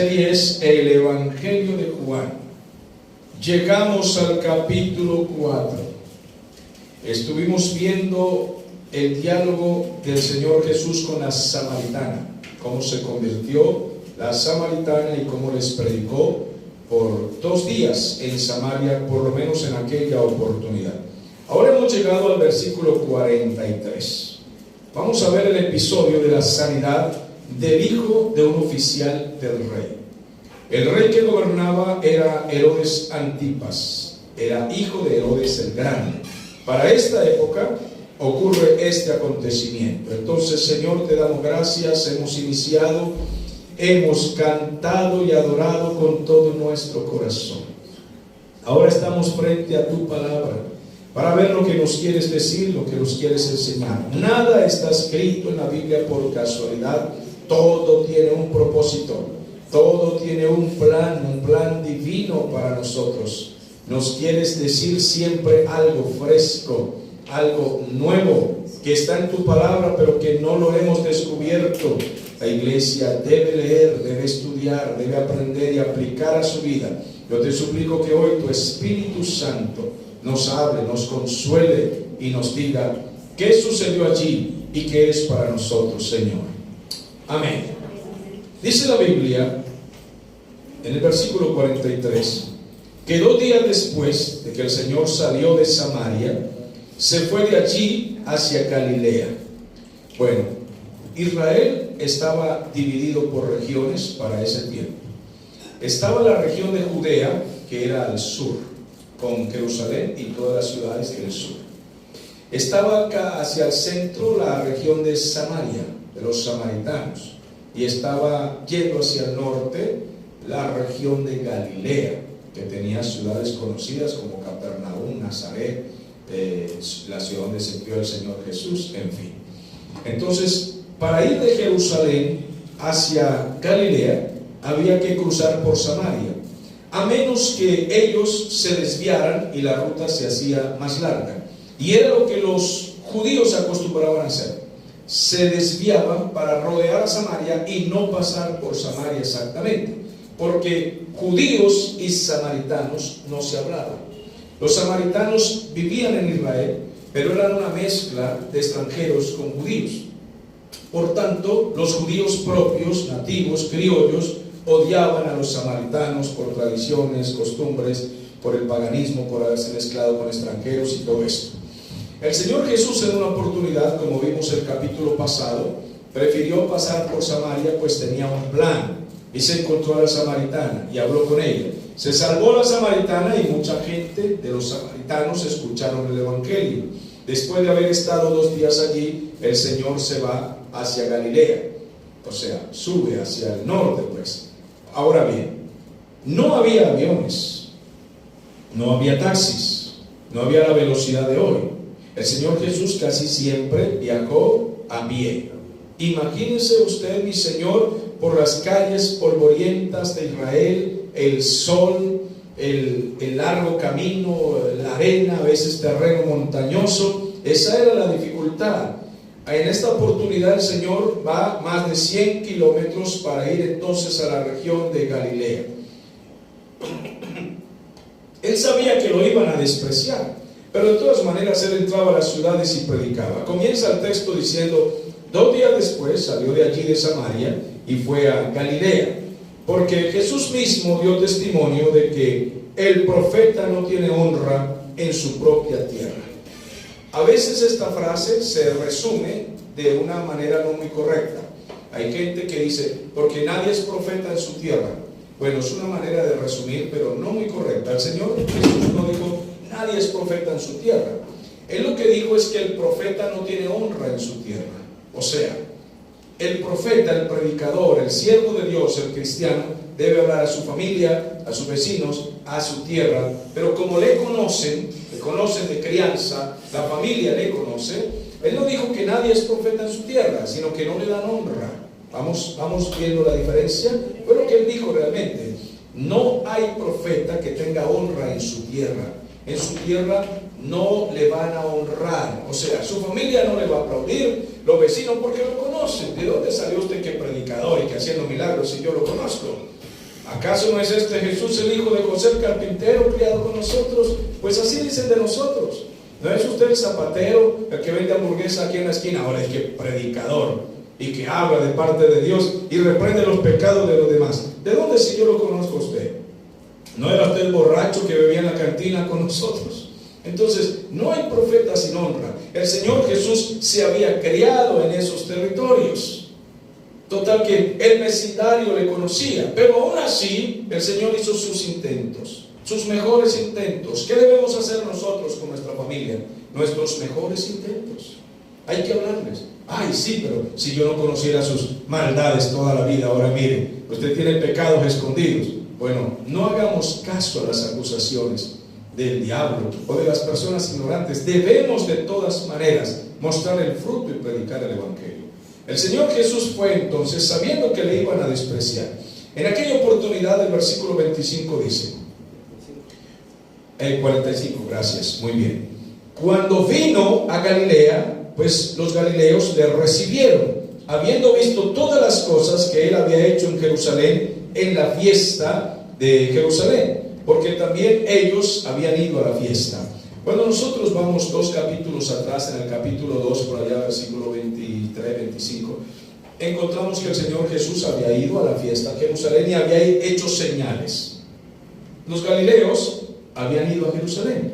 serie es el Evangelio de Juan. Llegamos al capítulo 4. Estuvimos viendo el diálogo del Señor Jesús con la samaritana, cómo se convirtió la samaritana y cómo les predicó por 2 días en Samaria, por lo menos en aquella oportunidad. Ahora hemos llegado al versículo 43. Vamos a ver el episodio de la sanidad del hijo de un oficial del rey. El rey que gobernaba era Herodes Antipas, era hijo de Herodes el Grande. Para esta época ocurre este acontecimiento. Entonces, Señor, te damos gracias. Hemos iniciado, hemos cantado y adorado con todo nuestro corazón. Ahora estamos frente a tu palabra para ver lo que nos quieres decir, lo que nos quieres enseñar. Nada está escrito en la Biblia por casualidad. Todo tiene un propósito, todo tiene un plan divino para nosotros. Nos quieres decir siempre algo fresco, algo nuevo, que está en tu palabra, pero que no lo hemos descubierto. La iglesia debe leer, debe estudiar, debe aprender y aplicar a su vida. Yo te suplico que hoy tu Espíritu Santo nos hable, nos consuele y nos diga qué sucedió allí y qué es para nosotros, Señor. Amén. Dice la Biblia en el versículo 43 que 2 días después de que el Señor salió de Samaria, se fue de allí hacia Galilea. Bueno, Israel estaba dividido por regiones para ese tiempo. Estaba la región de Judea, que era al sur, con Jerusalén y todas las ciudades del sur. Estaba acá hacia el centro la región de Samaria, de los samaritanos, y estaba yendo hacia el norte la región de Galilea, que tenía ciudades conocidas como Capernaum, Nazaret, la ciudad donde se crió el Señor Jesús, en fin. Entonces, para ir de Jerusalén hacia Galilea había que cruzar por Samaria, a menos que ellos se desviaran y la ruta se hacía más larga. Y era lo que los judíos acostumbraban a hacer. Se desviaban para rodear a Samaria y no pasar por Samaria exactamente, porque judíos y samaritanos no se hablaban. Los samaritanos vivían en Israel, pero eran una mezcla de extranjeros con judíos. Por tanto, los judíos propios, nativos, criollos, odiaban a los samaritanos por tradiciones, costumbres, por el paganismo, por haberse mezclado con extranjeros y todo esto. El Señor Jesús, en una oportunidad, como vimos el capítulo pasado, prefirió pasar por Samaria, pues tenía un plan, y se encontró a la samaritana y habló con ella. Se salvó la samaritana y mucha gente de los samaritanos escucharon el Evangelio. Después de haber estado 2 días allí, el Señor se va hacia Galilea, o sea, sube hacia el norte, pues. Ahora bien, no había aviones, no había taxis, no había la velocidad de hoy. El Señor Jesús casi siempre viajó a pie. Imagínese usted, mi Señor, por las calles polvorientas de Israel, el sol, el largo camino, la arena, a veces terreno montañoso. Esa era la dificultad. En esta oportunidad el Señor va más de 100 kilómetros para ir entonces a la región de Galilea. Él sabía que lo iban a despreciar, pero de todas maneras él entraba a las ciudades y predicaba. Comienza el texto diciendo: 2 días después salió de allí de Samaria y fue a Galilea, porque Jesús mismo dio testimonio de que el profeta no tiene honra en su propia tierra. A veces esta frase se resume de una manera no muy correcta. Hay gente que dice, porque nadie es profeta en su tierra. Bueno, es una manera de resumir, pero no muy correcta. El Señor Jesús no dijo, nadie es profeta en su tierra. Él lo que dijo es que el profeta no tiene honra en su tierra. O sea, el profeta, el predicador, el siervo de Dios, el cristiano, debe hablar a su familia, a sus vecinos, a su tierra. Pero como le conocen de crianza, la familia le conoce, él no dijo que nadie es profeta en su tierra, sino que no le dan honra. Vamos viendo la diferencia. Fue lo que él dijo realmente. No hay profeta que tenga honra en su tierra. En su tierra no le van a honrar. O sea, su familia no le va a aplaudir, los vecinos porque lo conocen. ¿De dónde salió usted que predicador y que haciendo milagros si yo lo conozco? ¿Acaso no es este Jesús el hijo de José el carpintero criado con nosotros? Pues así dicen de nosotros. ¿No es usted el zapatero, el que vende hamburguesa aquí en la esquina? Ahora es que predicador y que habla de parte de Dios y reprende los pecados de los demás. ¿De dónde si yo lo conozco a usted? ¿No era usted el borracho que bebía en la cantina con nosotros? Entonces, no hay profeta sin honra. El Señor Jesús se había criado en esos territorios. Total que el vecindario le conocía, pero aún así el Señor hizo sus intentos, sus mejores intentos. ¿Qué debemos hacer nosotros con nuestra familia? Nuestros mejores intentos. Hay que hablarles. Ay, sí, pero si yo no conociera sus maldades toda la vida, ahora mire, usted tiene pecados escondidos. Bueno, no hagamos caso a las acusaciones del diablo o de las personas ignorantes. Debemos de todas maneras mostrar el fruto y predicar el Evangelio. El Señor Jesús fue entonces, sabiendo que le iban a despreciar. En aquella oportunidad el versículo 25 dice, el 45, gracias, muy bien. Cuando vino a Galilea, pues los galileos le recibieron, habiendo visto todas las cosas que él había hecho en Jerusalén, en la fiesta de Jerusalén, porque también ellos habían ido a la fiesta. Cuando nosotros vamos 2 capítulos atrás, en el capítulo 2, por allá, versículo 23, 25, encontramos que el Señor Jesús había ido a la fiesta a Jerusalén y había hecho señales. Los galileos habían ido a Jerusalén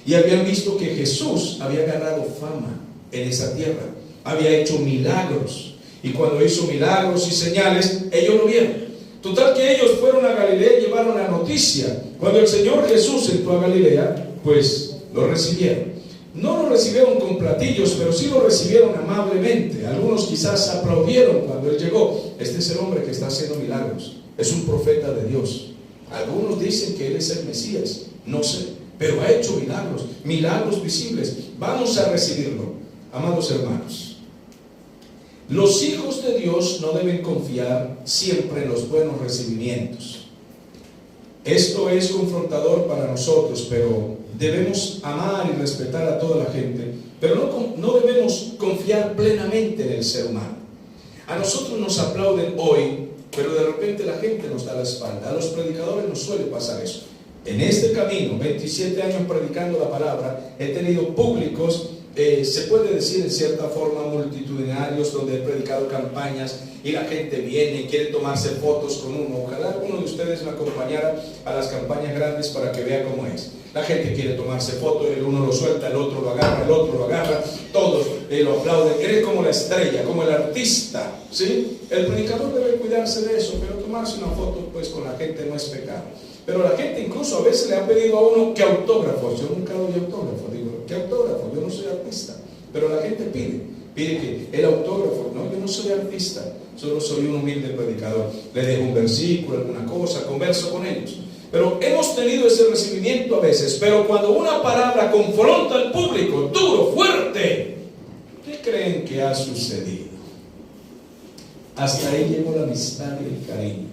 y habían visto que Jesús había ganado fama en esa tierra, había hecho milagros, y cuando hizo milagros y señales, ellos lo vieron. Total que ellos fueron a Galilea y llevaron la noticia. Cuando el Señor Jesús entró a Galilea, pues lo recibieron. No lo recibieron con platillos, pero sí lo recibieron amablemente. Algunos quizás aplaudieron cuando él llegó. Este es el hombre que está haciendo milagros, es un profeta de Dios. Algunos dicen que él es el Mesías, no sé, pero ha hecho milagros, milagros visibles. Vamos a recibirlo, amados hermanos. Los hijos de Dios no deben confiar siempre en los buenos recibimientos. Esto es confrontador para nosotros, pero debemos amar y respetar a toda la gente, pero no debemos confiar plenamente en el ser humano. A nosotros nos aplauden hoy, pero de repente la gente nos da la espalda. A los predicadores nos suele pasar eso. En este camino, 27 años predicando la palabra, he tenido públicos, se puede decir en cierta forma multitudinarios, donde he predicado campañas y la gente viene y quiere tomarse fotos con uno. Ojalá uno de ustedes me acompañara a las campañas grandes para que vea cómo es. La gente quiere tomarse fotos, el uno lo suelta, el otro lo agarra, el otro lo agarra, todos lo aplauden. Eres como la estrella, como el artista, ¿sí? El predicador debe cuidarse de eso, pero tomarse una foto pues con la gente no es pecado. Pero la gente incluso a veces le ha pedido a uno que autógrafos. Yo nunca doy autógrafo, digo, ¿qué autógrafo? Yo no soy artista. Pero la gente pide que el autógrafo. No, yo no soy artista, solo soy un humilde predicador. Le dejo un versículo, alguna cosa, converso con ellos. Pero hemos tenido ese recibimiento a veces. Pero cuando una palabra confronta al público, duro, fuerte, ¿qué creen que ha sucedido? Hasta ahí llegó la amistad y el cariño.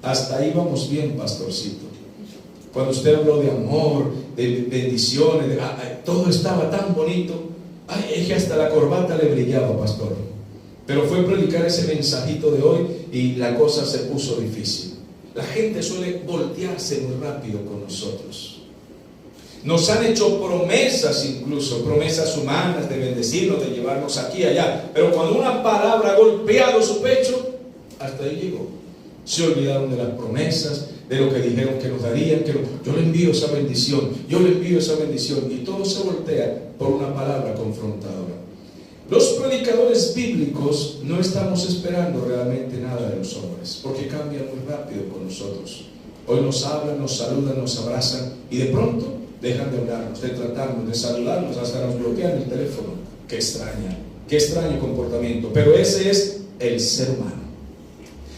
Hasta ahí vamos bien, pastorcito. Cuando usted habló de amor, de bendiciones, todo estaba tan bonito. Ay, es que hasta la corbata le brillaba, pastor. Pero fue predicar ese mensajito de hoy y la cosa se puso difícil. La gente suele voltearse muy rápido con nosotros. Nos han hecho promesas, incluso promesas humanas de bendecirnos, de llevarnos aquí y allá. Pero cuando una palabra ha golpeado su pecho, hasta ahí llegó. Se olvidaron de las promesas, de lo que dijeron que nos darían, yo le envío esa bendición, yo le envío esa bendición, y todo se voltea por una palabra confrontadora. Los predicadores bíblicos no estamos esperando realmente nada de los hombres, porque cambian muy rápido con nosotros. Hoy nos hablan, nos saludan, nos abrazan, y de pronto dejan de hablarnos, de tratarnos, de saludarnos, hasta nos bloquean el teléfono. Qué extraño comportamiento, pero ese es el ser humano.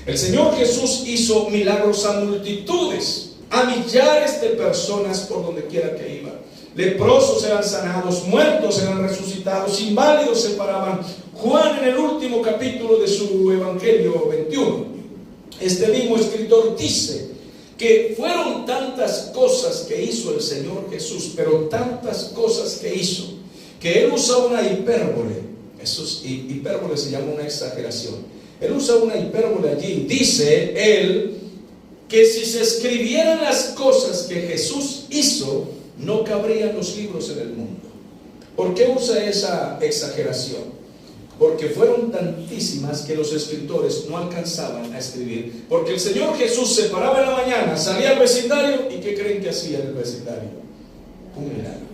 El Señor Jesús hizo milagros a multitudes, a millares de personas por donde quiera que iba. Leprosos eran sanados, muertos eran resucitados, inválidos se paraban. Juan, en el último capítulo de su Evangelio 21, este mismo escritor dice que fueron tantas cosas que hizo el Señor Jesús, pero tantas cosas que hizo, que él usa una hipérbole. Hipérbole se llama una exageración. Él usa una hipérbole allí. Dice él que si se escribieran las cosas que Jesús hizo, no cabrían los libros en el mundo. ¿Por qué usa esa exageración? Porque fueron tantísimas que los escritores no alcanzaban a escribir. Porque el Señor Jesús se paraba en la mañana, salía al vecindario, ¿y qué creen que hacía en el vecindario? Un milagro.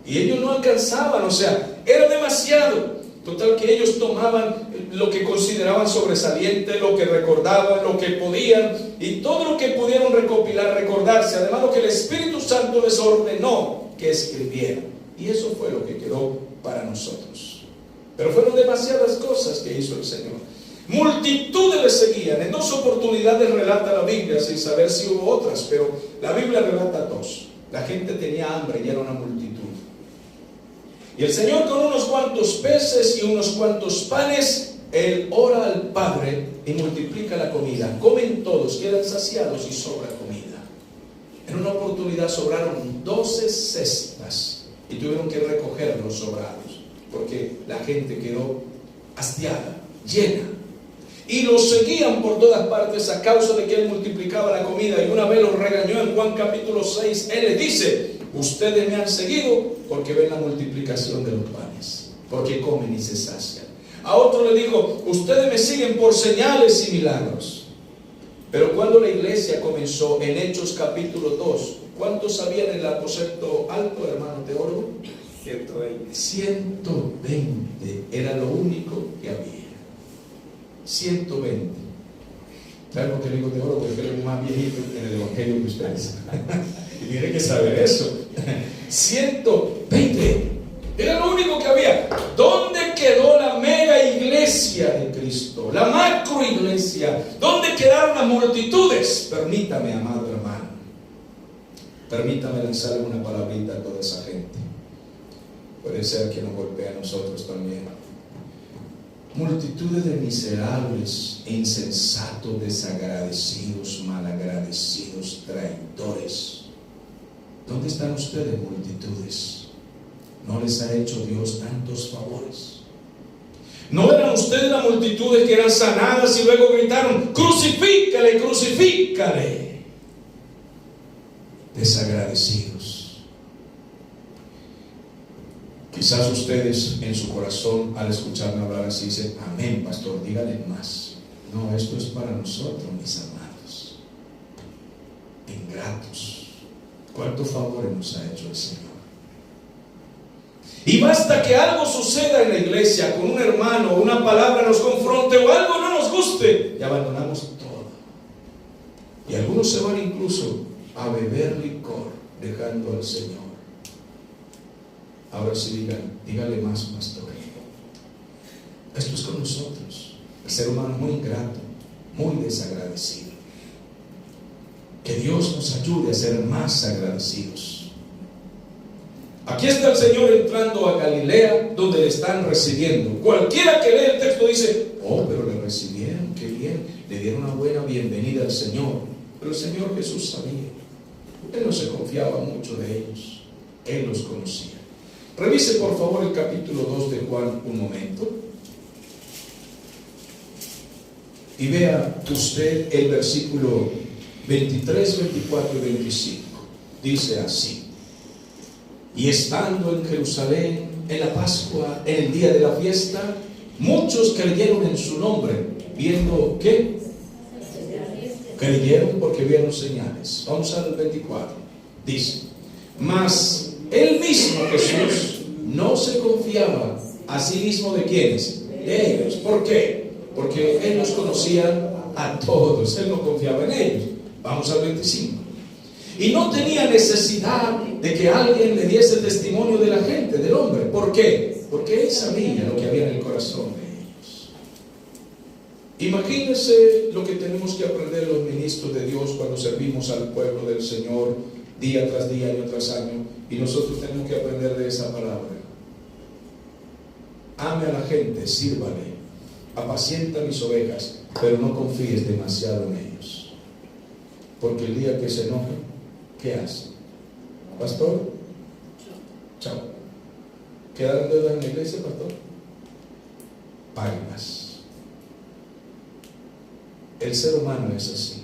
Y ellos no alcanzaban, o sea, era demasiado. Total que ellos tomaban lo que consideraban sobresaliente, lo que recordaban, lo que podían, y todo lo que pudieron recopilar, recordarse. Además, lo que el Espíritu Santo les ordenó que escribieran. Y eso fue lo que quedó para nosotros. Pero fueron demasiadas cosas que hizo el Señor. Multitudes le seguían. En 2 oportunidades relata la Biblia, sin saber si hubo otras, pero la Biblia relata 2. La gente tenía hambre y era una multitud. Y el Señor, con unos cuantos peces y unos cuantos panes, Él ora al Padre y multiplica la comida. Comen todos, quedan saciados y sobra comida. En una oportunidad sobraron 12 cestas y tuvieron que recoger los sobrados, porque la gente quedó hastiada, llena. Y los seguían por todas partes a causa de que Él multiplicaba la comida. Y una vez los regañó en Juan capítulo 6. Él les dice: ustedes me han seguido porque ven la multiplicación de los panes, porque comen y se sacian. A otro le dijo: ustedes me siguen por señales y milagros. Pero cuando la iglesia comenzó en Hechos capítulo 2, ¿cuántos habían en el aposento alto, hermano teólogo? 120. 120 era lo único que había. 120. ¿Saben por qué digo teólogo? Porque él es más viejito en el evangelio que ustedes. Y tiene que saber eso. 120. Era lo único que había. ¿Dónde quedó la mega iglesia de Cristo? La macro iglesia. ¿Dónde quedaron las multitudes? Permítame, amado hermano, permítame lanzarle una palabrita a toda esa gente. Puede ser que nos golpee a nosotros también. Multitudes de miserables, insensatos, desagradecidos, malagradecidos, traidores. ¿Dónde están ustedes, multitudes? ¿No les ha hecho Dios tantos favores? ¿No eran ustedes las multitudes que eran sanadas y luego gritaron: crucifícale, crucifícale? Desagradecidos. Quizás ustedes en su corazón, al escucharme hablar así, dicen: amén, pastor, dígale más. No, esto es para nosotros, mis amados. Ingratos. ¿Cuántos favores nos ha hecho el Señor? Y basta que algo suceda en la iglesia, con un hermano, una palabra nos confronte o algo no nos guste, y abandonamos todo. Y algunos se van incluso a beber licor, dejando al Señor. Ahora sí dígale más, pastor. Esto es con nosotros. El ser humano es muy ingrato, muy desagradecido. Que Dios nos ayude a ser más agradecidos. Aquí está el Señor entrando a Galilea, donde le están recibiendo. Cualquiera que lee el texto dice: oh, pero le recibieron, qué bien, le dieron una buena bienvenida al Señor. Pero el Señor Jesús sabía. Él no se confiaba mucho de ellos. Él los conocía. Revise por favor el capítulo 2 de Juan un momento. Y vea usted el versículo 23, 24 y 25. Dice así: y estando en Jerusalén en la Pascua, en el día de la fiesta, muchos creyeron en su nombre, viendo ¿qué? Creyeron porque vieron señales. Vamos al 24. Dice: mas él mismo, Jesús, no se confiaba a sí mismo de quiénes, de ellos. ¿Por qué? Porque Él los conocía a todos. Él no confiaba en ellos. Vamos al 25. Y no tenía necesidad de que alguien le diese testimonio de la gente, del hombre. ¿Por qué? Porque Él sabía lo que había en el corazón de ellos. Imagínense lo que tenemos que aprender los ministros de Dios cuando servimos al pueblo del Señor día tras día, año tras año, y nosotros tenemos que aprender de esa palabra. Ame a la gente, sírvale, apacienta mis ovejas, pero no confíes demasiado en ellos, porque el día que se enojen, ¿qué hace? Pastor, chao. ¿Quedaron deudas en la iglesia, pastor? Páguelas. El ser humano es así.